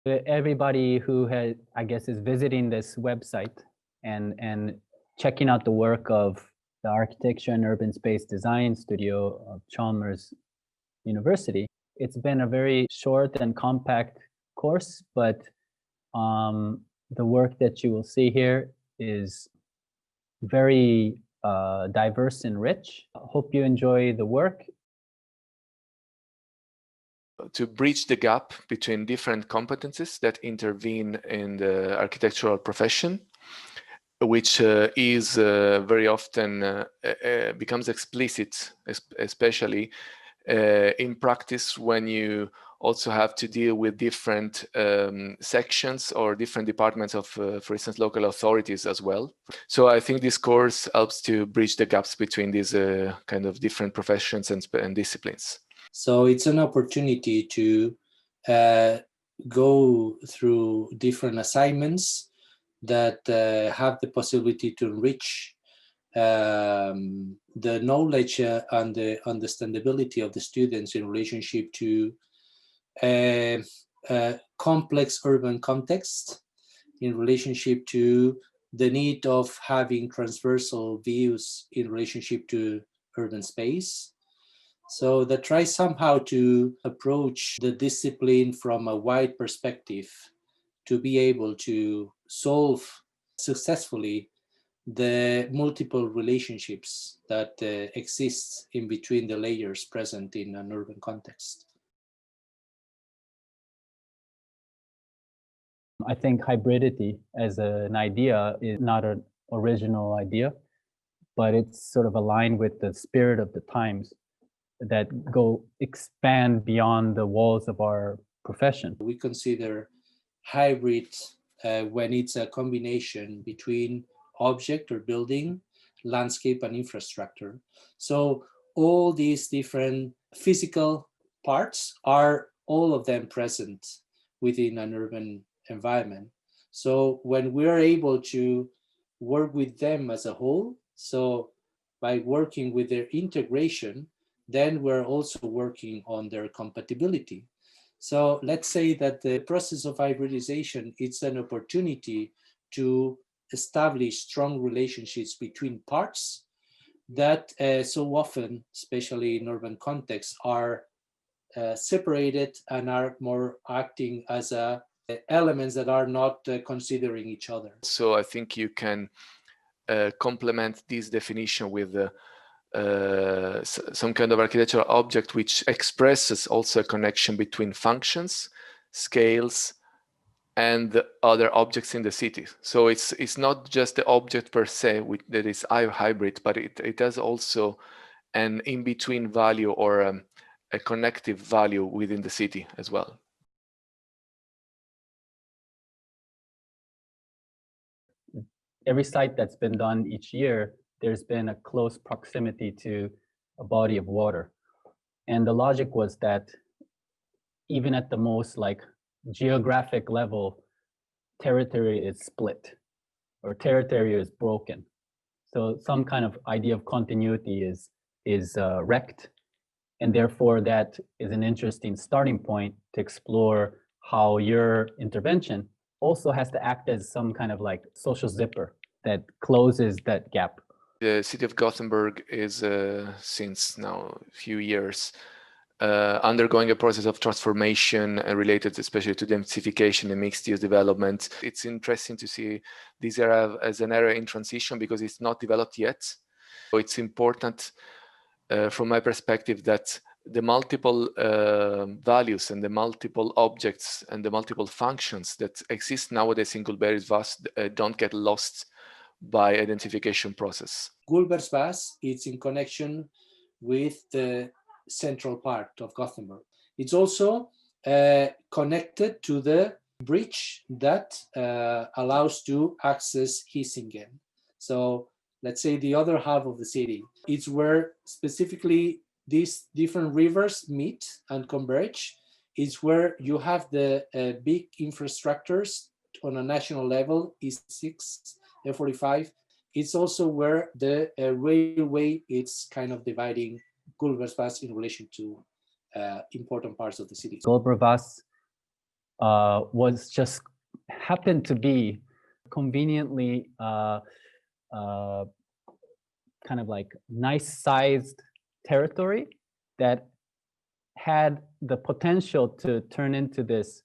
Everybody who has, I guess, is visiting this website and checking out the work of the Architecture and Urban Space Design Studio of Chalmers University. It's been a very short and compact course, but the work that you will see here is very diverse and rich. I hope you enjoy the work. To bridge the gap between different competencies that intervene in the architectural profession, which is very often becomes explicit, especially in practice when you also have to deal with different sections or different departments of, for instance, local authorities as well. So I think this course helps to bridge the gaps between these kind of different professions and disciplines. So it's an opportunity to go through different assignments that have the possibility to enrich the knowledge and the understandability of the students in relationship to complex urban context, in relationship to the need of having transversal views in relationship to urban space. So that tries somehow to approach the discipline from a wide perspective to be able to solve successfully the multiple relationships that exist in between the layers present in an urban context. I think hybridity as an idea is not an original idea, but it's sort of aligned with the spirit of the times that expand beyond the walls of our profession. We consider hybrid when it's a combination between object or building, landscape, and infrastructure. So all these different physical parts are all of them present within an urban environment. So when we're able to work with them as a whole, so by working with their integration, then we're also working on their compatibility. So let's say that the process of hybridization, it's an opportunity to establish strong relationships between parts that so often, especially in urban contexts, are separated and are more acting as elements that are not considering each other. So I think you can complement this definition with some kind of architectural object which expresses also a connection between functions, scales, and other objects in the city. So it's not just the object per se that is hybrid, but it has also an in-between value or a connective value within the city as well. Every site that's been done each year, there's been a close proximity to a body of water. And the logic was that even at the most geographic level, territory is split or territory is broken. So some kind of idea of continuity is wrecked. And therefore that is an interesting starting point to explore how your intervention also has to act as some kind of social zipper that closes that gap. The city of Gothenburg is, since now a few years, undergoing a process of transformation related especially to densification and mixed-use development. It's interesting to see this area as an area in transition because it's not developed yet. So it's important from my perspective that the multiple values and the multiple objects and the multiple functions that exist nowadays in Gulbergsvass don't get lost by identification process. Gulbergsvass is in connection with the central part of Gothenburg. It's also connected to the bridge that allows to access Hisingen. So let's say the other half of the city. It's where specifically these different rivers meet and converge. It's where you have the big infrastructures on a national level, E6, E45. It's also where the railway is kind of dividing Gulbergsvass in relation to important parts of the city. Gulbergsvass was just happened to be conveniently kind of like nice sized territory that had the potential to turn into this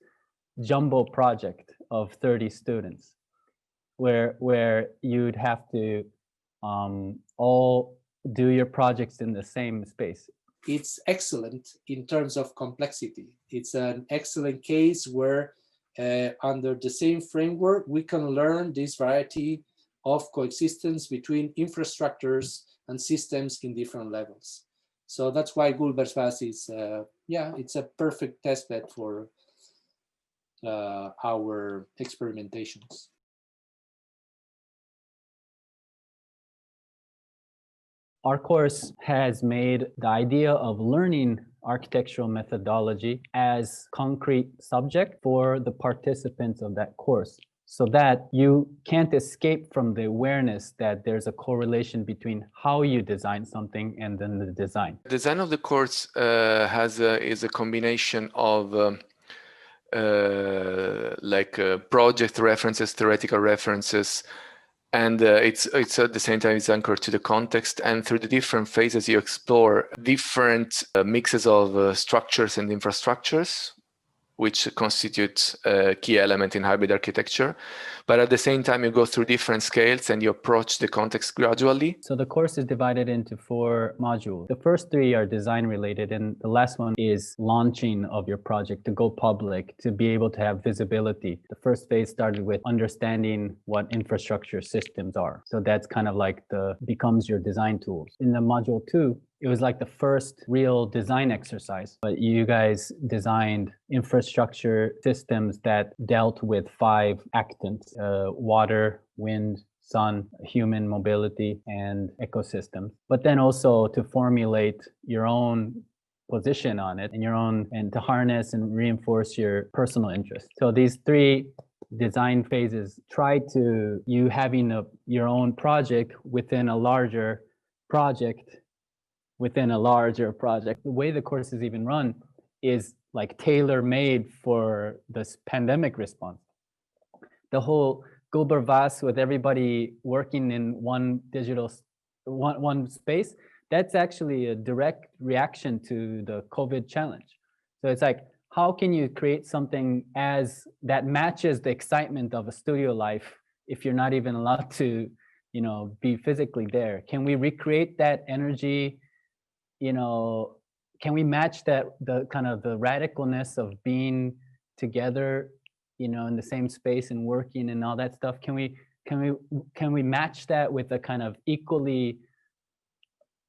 jumbo project of 30 students where you'd have to all do your projects in the same space. It's excellent in terms of complexity. It's an excellent case where under the same framework, we can learn this variety of coexistence between infrastructures and systems in different levels. So that's why Gulbergsvass is, it's a perfect testbed for our experimentations. Our course has made the idea of learning architectural methodology as concrete subject for the participants of that course, so that you can't escape from the awareness that there's a correlation between how you design something and then the design. The design of the course is a combination of project references, theoretical references, and it's at the same time it's anchored to the context, and through the different phases you explore different mixes of structures and infrastructures, which constitute a key element in hybrid architecture. But at the same time, you go through different scales and you approach the context gradually. So the course is divided into 4 modules. The first 3 are design related, and the last one is launching of your project to go public, to be able to have visibility. The first phase started with understanding what infrastructure systems are. So that's kind of like becomes your design tools. In the module 2, it was like the first real design exercise, but you guys designed infrastructure systems that dealt with 5 actants: water, wind, sun, human mobility, and ecosystems. But then also to formulate your own position on it and to harness and reinforce your personal interest. So these 3 design phases try to you having your own project within a larger project within a larger project. The way the course is even run is like tailor-made for this pandemic response. The whole Gulbergsvass with everybody working in one space, that's actually a direct reaction to the COVID challenge. So it's like, how can you create something that matches the excitement of a studio life if you're not even allowed to, be physically there? Can we recreate that energy? Can we match the kind of the radicalness of being together, in the same space and working and all that stuff? Can we match that with a kind of equally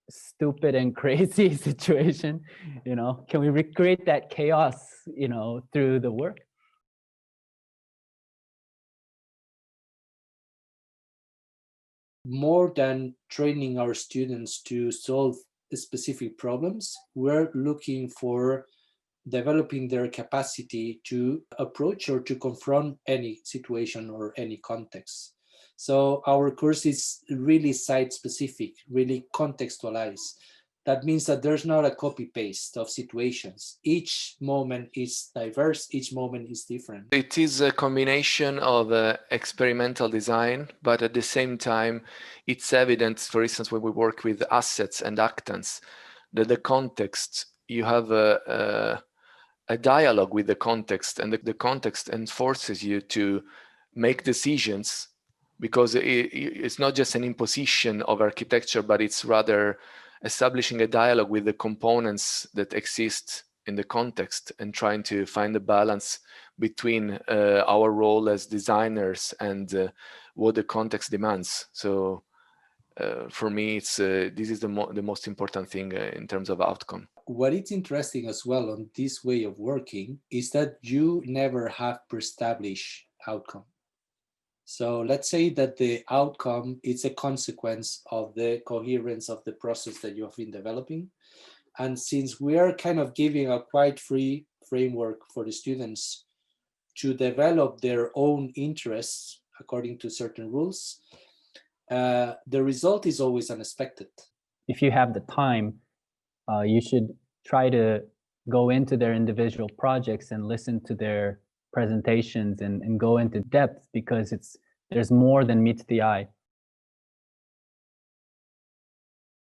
stupid and crazy situation? Can we recreate that chaos, through the work? More than training our students to solve specific problems, we're looking for developing their capacity to approach or to confront any situation or any context. So our course is really site-specific, really contextualized. That means that there's not a copy-paste of situations. Each moment is diverse, each moment is different. It is a combination of experimental design, but at the same time, it's evident, for instance, when we work with assets and actants, that the context, you have a dialogue with the context, and the context enforces you to make decisions, because it's not just an imposition of architecture, but it's rather establishing a dialogue with the components that exist in the context and trying to find a balance between our role as designers and what the context demands. So for me, this is the most important thing in terms of outcome. What is interesting as well on this way of working is that you never have pre-established outcome. So let's say that the outcome is a consequence of the coherence of the process that you have been developing. And since we are kind of giving a quite free framework for the students to develop their own interests according to certain rules, the result is always unexpected. If you have the time, you should try to go into their individual projects and listen to their presentations and go into depth, because there's more than meets the eye.